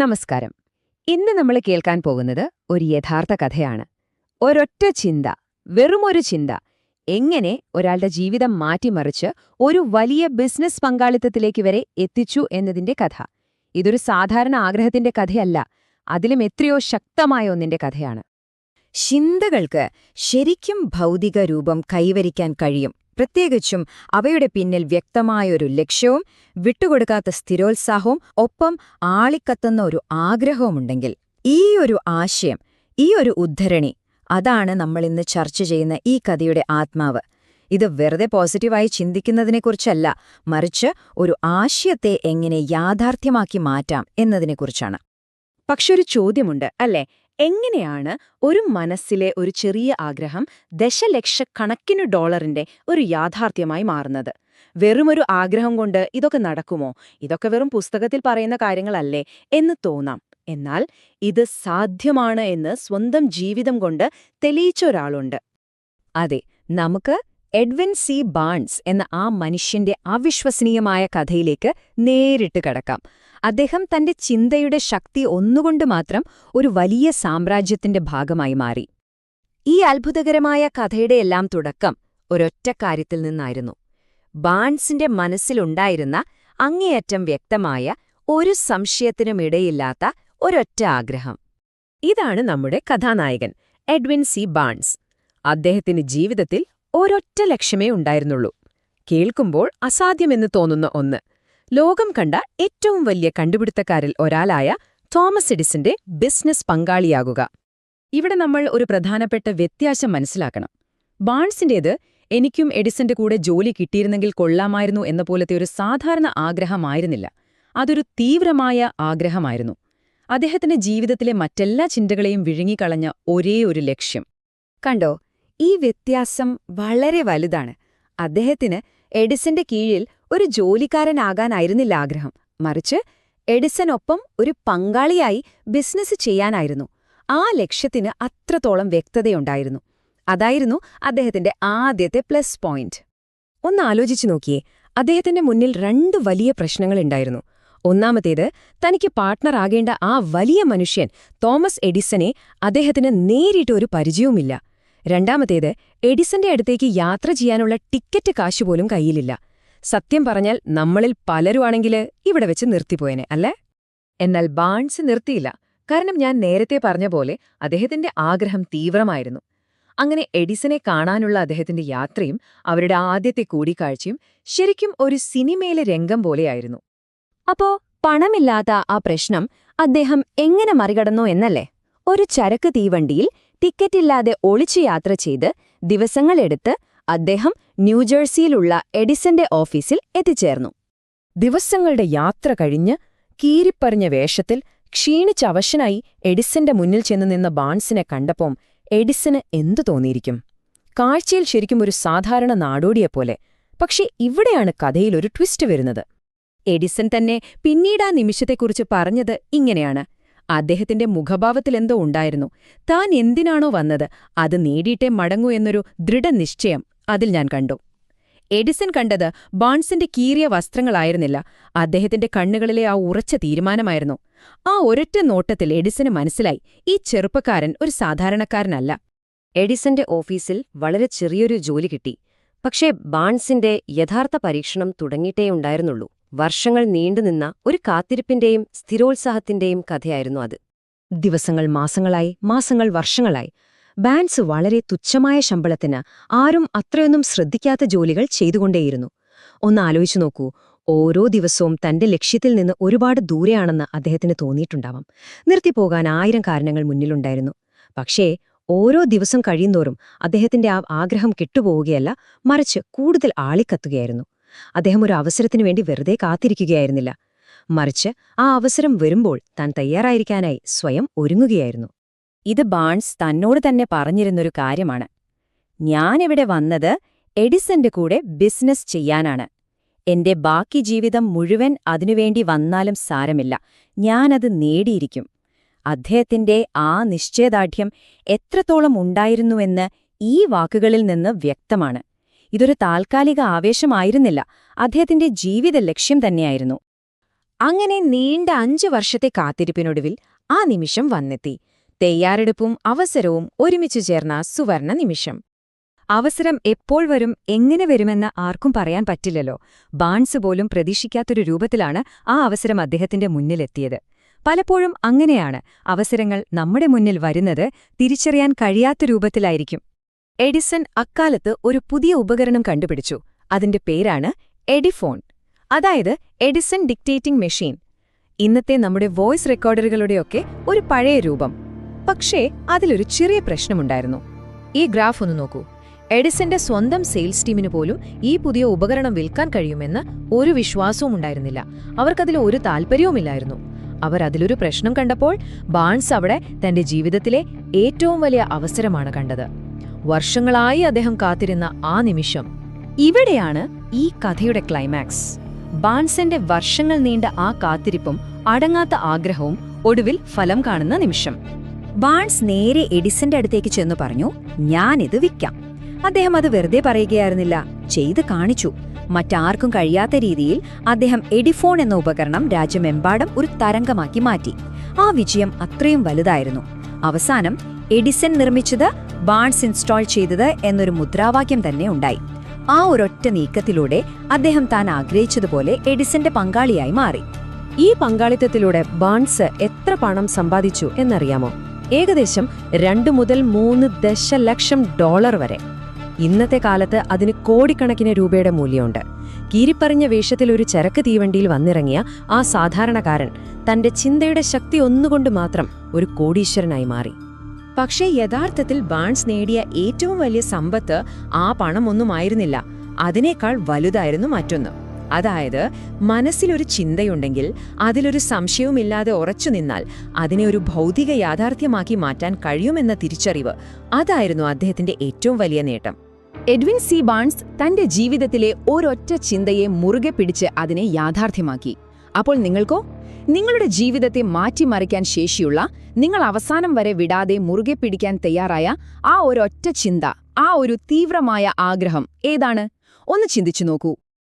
നമസ്കാരം. ഇന്ന് നമ്മൾ കേൾക്കാൻ പോകുന്നത് ഒരു യഥാർത്ഥ കഥയാണ്. ഒരൊറ്റ ചിന്ത, വെറുമൊരു ചിന്ത, എങ്ങനെ ഒരാളുടെ ജീവിതം മാറ്റിമറിച്ച് ഒരു വലിയ ബിസിനസ് പങ്കാളിത്തത്തിലേക്ക് വരെ എത്തിച്ചു എന്നതിന്റെ കഥ. ഇതൊരു സാധാരണ ആഗ്രഹത്തിന്റെ കഥയല്ല, അതിലും എത്രയോ ശക്തമായ ഒന്നിന്റെ കഥയാണ്. ചിന്തകൾക്ക് ശരിക്കും ഭൗതിക രൂപം കൈവരിക്കാൻ കഴിയും. പ്രത്യേകിച്ചും അവയുടെ പിന്നിൽ വ്യക്തമായൊരു ലക്ഷ്യവും വിട്ടുകൊടുക്കാത്ത സ്ഥിരോത്സാഹവും ഒപ്പം ആളിക്കത്തുന്ന ഒരു ആഗ്രഹവുമുണ്ടെങ്കിൽ. ഈ ഒരു ആശയം, ഈ ഒരു ഉദ്ധരണി, അതാണ് നമ്മളിന്ന് ചർച്ച ചെയ്യുന്ന ഈ കഥയുടെ ആത്മാവ്. ഇത് വെറുതെ പോസിറ്റീവായി ചിന്തിക്കുന്നതിനെക്കുറിച്ചല്ല, മറിച്ച് ഒരു ആശയത്തെ എങ്ങനെ യാഥാർത്ഥ്യമാക്കി മാറ്റാം എന്നതിനെക്കുറിച്ചാണ്. പക്ഷെ ഒരു ചോദ്യമുണ്ട്, അല്ലേ? എങ്ങനെയാണ് ഒരു മനസ്സിലെ ഒരു ചെറിയ ആഗ്രഹം ദശലക്ഷക്കണക്കിന് ഡോളറിന്റെ ഒരു യാഥാർത്ഥ്യമായി മാറുന്നത്? വെറുമൊരു ആഗ്രഹം കൊണ്ട് ഇതൊക്കെ നടക്കുമോ? ഇതൊക്കെ വെറും പുസ്തകത്തിൽ പറയുന്ന കാര്യങ്ങളല്ലേ എന്ന് തോന്നാം. എന്നാൽ ഇത് സാധ്യമാണ് എന്ന് സ്വന്തം ജീവിതം കൊണ്ട് തെളിയിച്ച ഒരാളുണ്ട്. അതെ, നമുക്ക് എഡ്വിൻ സി ബാൺസ് എന്ന ആ മനുഷ്യന്റെ അവിശ്വസനീയമായ കഥയിലേക്ക് നേരിട്ട് കടക്കാം. അദ്ദേഹം തന്റെ ചിന്തയുടെ ശക്തി ഒന്നുകൊണ്ട് മാത്രം ഒരു വലിയ സാമ്രാജ്യത്തിന്റെ ഭാഗമായി മാറി. ഈ അത്ഭുതകരമായ കഥയുടെയെല്ലാം തുടക്കം ഒരൊറ്റ കാര്യത്തിൽ നിന്നായിരുന്നു. ബാൺസിന്റെ മനസ്സിലുണ്ടായിരുന്ന അങ്ങേയറ്റം വ്യക്തമായ, ഒരു സംശയത്തിനുമിടയില്ലാത്ത ഒരൊറ്റ ആഗ്രഹം. ഇതാണ് നമ്മുടെ കഥാനായകൻ എഡ്വിൻ സി ബാൺസ്. അദ്ദേഹത്തിന് ജീവിതത്തിൽ ഒരൊറ്റ ലക്ഷ്യമേ ഉണ്ടായിരുന്നുള്ളൂ. കേൾക്കുമ്പോൾ അസാധ്യമെന്ന് തോന്നുന്ന ഒന്ന്. ലോകം കണ്ട ഏറ്റവും വലിയ കണ്ടുപിടുത്തക്കാരിൽ ഒരാളായ തോമസ് എഡിസന്റെ ബിസിനസ് പങ്കാളിയാകുക. ഇവിടെ നമ്മൾ ഒരു പ്രധാനപ്പെട്ട വ്യത്യാസം മനസ്സിലാക്കണം. ബാൺസിന്റേത് എനിക്കും എഡിസന്റെ കൂടെ ജോലി കിട്ടിയിരുന്നെങ്കിൽ കൊള്ളാമായിരുന്നു എന്ന പോലത്തെ ഒരു സാധാരണ ആഗ്രഹമായിരുന്നില്ല. അതൊരു തീവ്രമായ ആഗ്രഹമായിരുന്നു. അദ്ദേഹത്തിന്റെ ജീവിതത്തിലെ മറ്റെല്ലാ ചിന്തകളെയും വിഴുങ്ങിക്കളഞ്ഞ ഒരേ ഒരു ലക്ഷ്യം. കണ്ടോ, ഈ വ്യത്യാസം വളരെ വലുതാണ്. അദ്ദേഹത്തിന് എഡിസന്റെ കീഴിൽ ഒരു ജോലിക്കാരനാകാനായിരുന്നില്ല ആഗ്രഹം, മറിച്ച് എഡിസനൊപ്പം ഒരു പങ്കാളിയായി ബിസിനസ് ചെയ്യാനായിരുന്നു. ആ ലക്ഷ്യത്തിന് അത്രത്തോളം വ്യക്തതയുണ്ടായിരുന്നു. അതായിരുന്നു അദ്ദേഹത്തിന്റെ ആദ്യത്തെ പ്ലസ് പോയിന്റ്. ഒന്ന് ആലോചിച്ചു നോക്കിയേ, അദ്ദേഹത്തിന്റെ മുന്നിൽ രണ്ട് വലിയ പ്രശ്നങ്ങളുണ്ടായിരുന്നു. ഒന്നാമത്തേത്, തനിക്ക് പാർട്ട്ണർ ആകേണ്ട ആ വലിയ മനുഷ്യൻ തോമസ് എഡിസനെ അദ്ദേഹത്തിന് നേരിട്ട് ഒരു പരിചയവുമില്ല. രണ്ടാമത്തേത്, എഡിസന്റെ അടുത്തേക്ക് യാത്ര ചെയ്യാനുള്ള ടിക്കറ്റ് കാശുപോലും കയ്യിലില്ല. സത്യം പറഞ്ഞാൽ നമ്മളിൽ പലരുമാണെങ്കില് ഇവിടെ വെച്ച് നിർത്തിപ്പോയനെ, അല്ലേ? എന്നാൽ ബാൺസ് നിർത്തിയില്ല. കാരണം ഞാൻ നേരത്തെ പറഞ്ഞ പോലെ അദ്ദേഹത്തിന്റെ ആഗ്രഹം തീവ്രമായിരുന്നു. അങ്ങനെ എഡിസനെ കാണാനുള്ള അദ്ദേഹത്തിന്റെ യാത്രയും അവരുടെ ആദ്യത്തെ കൂടിക്കാഴ്ചയും ശരിക്കും ഒരു സിനിമയിലെ രംഗം പോലെയായിരുന്നു. അപ്പോ പണമില്ലാത്ത ആ പ്രശ്നം അദ്ദേഹം എങ്ങനെ മറികടന്നു എന്നല്ലേ? ഒരു ചരക്ക് തീവണ്ടിയിൽ ടിക്കറ്റില്ലാതെ ഒളിച്ചു യാത്ര ചെയ്ത് ദിവസങ്ങളെടുത്ത് അദ്ദേഹം ന്യൂജേഴ്സിയിലുള്ള എഡിസന്റെ ഓഫീസിൽ എത്തിച്ചേർന്നു. ദിവസങ്ങളുടെ യാത്ര കഴിഞ്ഞ് കീറിപ്പറിഞ്ഞ വേഷത്തിൽ ക്ഷീണിച്ചവശനായി എഡിസന്റെ മുന്നിൽ ചെന്നു നിന്ന ബാൺസിനെ കണ്ടപ്പോൾ എഡിസന് എന്തു തോന്നിയിരിക്കും? കാഴ്ചയിൽ ശരിക്കും ഒരു സാധാരണ നാടോടിയെപ്പോലെ. പക്ഷെ ഇവിടെയാണ് കഥയിലൊരു ട്വിസ്റ്റ് വരുന്നത്. എഡിസൺ തന്നെ പിന്നീട് ആ നിമിഷത്തെക്കുറിച്ച് പറഞ്ഞത് ഇങ്ങനെയാണ്. അദ്ദേഹത്തിന്റെ മുഖഭാവത്തിലെന്തോ ഉണ്ടായിരുന്നു. താൻ എന്തിനാണോ വന്നത് അത് നേടിയിട്ടേ മടങ്ങൂ എന്നൊരു ദൃഢനിശ്ചയം അതിൽ ഞാൻ കണ്ടു. എഡിസൺ കണ്ടത് ബാൺസിന്റെ കീറിയ വസ്ത്രങ്ങളായിരുന്നില്ല, അദ്ദേഹത്തിന്റെ കണ്ണുകളിലെ ആ ഉറച്ച തീരുമാനമായിരുന്നു. ആ ഒരൊറ്റ നോട്ടത്തിൽ എഡിസന് മനസ്സിലായി, ഈ ചെറുപ്പക്കാരൻ ഒരു സാധാരണക്കാരനല്ല. എഡിസന്റെ ഓഫീസിൽ വളരെ ചെറിയൊരു ജോലി കിട്ടി. പക്ഷേ ബാൺസിന്റെ യഥാർത്ഥ പരീക്ഷണം തുടങ്ങിയിട്ടേയുണ്ടായിരുന്നുള്ളൂ. വർഷങ്ങൾ നീണ്ടുനിന്ന ഒരു കാത്തിരിപ്പിന്റെയും സ്ഥിരോത്സാഹത്തിന്റെയും കഥയായിരുന്നു അത്. ദിവസങ്ങൾ മാസങ്ങളായി, മാസങ്ങൾ വർഷങ്ങളായി. ബാൺസ് വളരെ തുച്ഛമായ ശമ്പളത്തിന് ആരും അത്രയൊന്നും ശ്രദ്ധിക്കാത്ത ജോലികൾ ചെയ്തുകൊണ്ടേയിരുന്നു. ഒന്ന് ആലോചിച്ചു നോക്കൂ, ഓരോ ദിവസവും തന്റെ ലക്ഷ്യത്തിൽ നിന്ന് ഒരുപാട് ദൂരെയാണെന്ന് അദ്ദേഹത്തിന് തോന്നിയിട്ടുണ്ടാവാം. നിർത്തിപ്പോകാൻ 1000 കാരണങ്ങൾ മുന്നിലുണ്ടായിരുന്നു. പക്ഷേ ഓരോ ദിവസം കഴിയുന്തോറും അദ്ദേഹത്തിന്റെ ആ ആഗ്രഹം കെട്ടുപോവുകയല്ല, മറിച്ച് കൂടുതൽ ആളിക്കത്തുകയായിരുന്നു. അദ്ദേഹം ഒരു അവസരത്തിനു വേണ്ടി വെറുതെ കാത്തിരിക്കുകയായിരുന്നില്ല, മറിച്ച് ആ അവസരം വരുമ്പോൾ താൻ തയ്യാറായിരിക്കാനായി സ്വയം ഒരുങ്ങുകയായിരുന്നു. ഇത് ബാൺസ് തന്നോട് തന്നെ പറഞ്ഞിരുന്നൊരു കാര്യമാണ്. ഞാനിവിടെ വന്നത് എഡിസന്റെ കൂടെ ബിസിനസ് ചെയ്യാനാണ്. എന്റെ ബാക്കി ജീവിതം മുഴുവൻ അതിനുവേണ്ടി വന്നാലും സാരമില്ല, ഞാനത് നേടിയിരിക്കും. അദ്ദേഹത്തിന്റെ ആ നിശ്ചയദാർഢ്യം എത്രത്തോളം ഉണ്ടായിരുന്നുവെന്ന് ഈ വാക്കുകളിൽ നിന്ന് വ്യക്തമാണ്. ഇതൊരു താൽക്കാലിക ആവേശമായിരുന്നില്ല, അദ്ദേഹത്തിന്റെ ജീവിത ലക്ഷ്യം തന്നെയായിരുന്നു. അങ്ങനെ നീണ്ട 5 വർഷത്തെ കാത്തിരിപ്പിനൊടുവിൽ ആ നിമിഷം വന്നെത്തി. തയ്യാറെടുപ്പും അവസരവും ഒരുമിച്ചു ചേർന്ന സുവർണ നിമിഷം. അവസരം എപ്പോൾ വരും, എങ്ങനെ വരുമെന്ന് ആർക്കും പറയാൻ പറ്റില്ലല്ലോ. ബാൺസ് പോലും പ്രതീക്ഷിക്കാത്തൊരു രൂപത്തിലാണ് ആ അവസരം അദ്ദേഹത്തിന്റെ മുന്നിലെത്തിയത്. പലപ്പോഴും അങ്ങനെയാണ്, അവസരങ്ങൾ നമ്മുടെ മുന്നിൽ വരുന്നത് തിരിച്ചറിയാൻ കഴിയാത്ത രൂപത്തിലായിരിക്കും. എഡിസൺ അക്കാലത്ത് ഒരു പുതിയ ഉപകരണം കണ്ടുപിടിച്ചു. അതിന്റെ പേരാണ് എഡിഫോൺ, അതായത് എഡിസൺ ഡിക്റ്റേറ്റിംഗ് മെഷീൻ. ഇന്നത്തെ നമ്മുടെ വോയിസ് റെക്കോർഡറുകളുടെയൊക്കെ ഒരു പഴയ രൂപം. പക്ഷേ അതിലൊരു ചെറിയ പ്രശ്നമുണ്ടായിരുന്നു. ഈ ഗ്രാഫ് ഒന്ന് നോക്കൂ. എഡിസന്റെ സ്വന്തം സെയിൽസ് ടീമിന് പോലും ഈ പുതിയ ഉപകരണം വിൽക്കാൻ കഴിയുമെന്ന് ഒരു വിശ്വാസവും ഉണ്ടായിരുന്നില്ല. അവർക്കതിൽ ഒരു താൽപ്പര്യവുമില്ലായിരുന്നു. അവർ അതിലൊരു പ്രശ്നം കണ്ടപ്പോൾ ബാൺസ് അവിടെ തന്റെ ജീവിതത്തിലെ ഏറ്റവും വലിയ അവസരമാണ് കണ്ടത്. വർഷങ്ങളായി അദ്ദേഹം കാത്തിരുന്ന ആ നിമിഷം. ഇവിടെയാണ് ഈ കഥയുടെ ക്ലൈമാക്സ്. ബാൺസിന്റെ വർഷങ്ങൾ നീണ്ട ആ കാത്തിരിപ്പും അടങ്ങാത്ത ആഗ്രഹവും ഒടുവിൽ ഫലം കാണുന്ന നിമിഷം. ബാൺസ് നേരെ എഡിസന്റെ അടുത്തേക്ക് ചെന്നു പറഞ്ഞു, ഞാനിത് വിൽക്കാം. അദ്ദേഹം അത് വെറുതെ പറയുകയായിരുന്നില്ല, ചെയ്ത് കാണിച്ചു. മറ്റാർക്കും കഴിയാത്ത രീതിയിൽ അദ്ദേഹം എഡിഫോൺ എന്ന ഉപകരണം രാജ്യമെമ്പാടും ഒരു തരംഗമാക്കി മാറ്റി. ആ വിജയം അത്രയും വലുതായിരുന്നു. അവസാനം എഡിസൺ നിർമ്മിച്ചത്, ബാൺസ് ഇൻസ്റ്റാൾ ചെയ്തത് എന്നൊരു മുദ്രാവാക്യം തന്നെ ഉണ്ടായി. ആ ഒരൊറ്റ നീക്കത്തിലൂടെ അദ്ദേഹം താൻ ആഗ്രഹിച്ചതുപോലെ എഡിസന്റെ പങ്കാളിയായി മാറി. ഈ പങ്കാളിത്തത്തിലൂടെ ബാൺസ് എത്ര പണം സമ്പാദിച്ചു എന്നറിയാമോ? ഏകദേശം 2 മുതൽ 3 ദശലക്ഷം ഡോളർ വരെ. ഇന്നത്തെ കാലത്ത് അതിന് കോടിക്കണക്കിന് രൂപയുടെ മൂല്യമുണ്ട്. കീരിപ്പറിഞ്ഞ വേഷത്തിൽ ഒരു ചരക്ക് തീവണ്ടിയിൽ വന്നിറങ്ങിയ ആ സാധാരണക്കാരൻ തന്റെ ചിന്തയുടെ ശക്തി ഒന്നുകൊണ്ട് മാത്രം ഒരു കോടീശ്വരനായി മാറി. പക്ഷേ യഥാർത്ഥത്തിൽ ബാൺസ് നേടിയ ഏറ്റവും വലിയ സമ്പത്ത് ആ പണമൊന്നുമായിരുന്നില്ല. അതിനേക്കാൾ വലുതായിരുന്നു മറ്റൊന്ന്. അതായത്, മനസ്സിലൊരു ചിന്തയുണ്ടെങ്കിൽ അതിലൊരു സംശയവുമില്ലാതെ ഉറച്ചുനിന്നാൽ അതിനെ ഒരു ഭൗതിക യാഥാർത്ഥ്യമാക്കി മാറ്റാൻ കഴിയുമെന്ന തിരിച്ചറിവ്. അതായിരുന്നു അദ്ദേഹത്തിന്റെ ഏറ്റവും വലിയ നേട്ടം. എഡ്വിൻ സി ബാൺസ് തന്റെ ജീവിതത്തിലെ ഒരൊറ്റ ചിന്തയെ മുറുകെ പിടിച്ച് അതിനെ യാഥാർത്ഥ്യമാക്കി. അപ്പോൾ നിങ്ങൾക്കോ? നിങ്ങളുടെ ജീവിതത്തെ മാറ്റിമറിക്കാൻ ശേഷിയുള്ള, നിങ്ങൾ അവസാനം വരെ വിടാതെ മുറുകെ പിടിക്കാൻ തയ്യാറായ ആ ഒരൊറ്റ ചിന്ത, ആ ഒരു തീവ്രമായ ആഗ്രഹം ഏതാണ്? ഒന്ന് ചിന്തിച്ചു നോക്കൂ.